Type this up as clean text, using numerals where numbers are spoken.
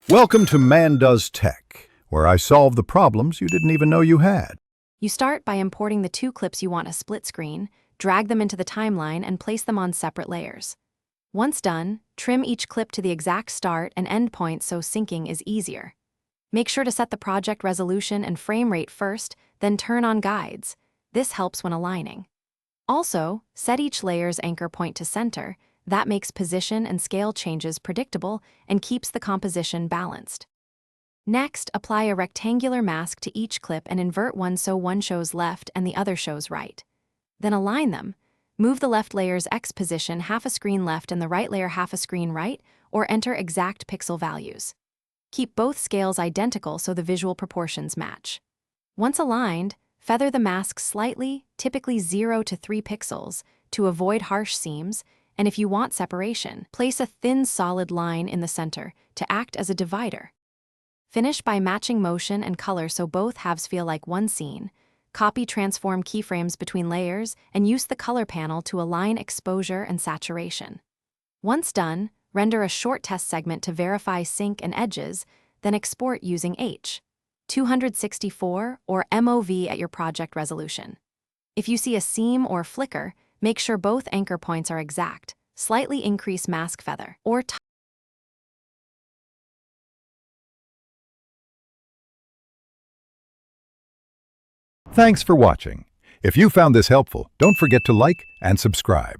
Welcome to Man Does Tech, where I solve the problems you didn't even know you had. You start by importing the two clips you want to split screen, drag them into the timeline, and place them on separate layers. Once done, trim each clip to the exact start and end point so syncing is easier. Make sure to set the project resolution and frame rate first, then turn on guides. This helps when aligning. Also, set each layer's anchor point to center. That makes position and scale changes predictable and keeps the composition balanced. Next, apply a rectangular mask to each clip and invert one so one shows left and the other shows right. Then align them. Move the left layer's X position half a screen left and the right layer half a screen right, or enter exact pixel values. Keep both scales identical so the visual proportions match. Once aligned, feather the mask slightly, typically 0 to 3 pixels, to avoid harsh seams, and if you want separation, place a thin solid line in the center to act as a divider. Finish by matching motion and color so both halves feel like one scene. Copy transform keyframes between layers and use the color panel to align exposure and saturation. Once done, render a short test segment to verify sync and edges, then export using H.264 or MOV at your project resolution. If you see a seam or flicker, make sure both anchor points are exact. Slightly increase mask feather or Thanks for watching. If you found this helpful, don't forget to like and subscribe.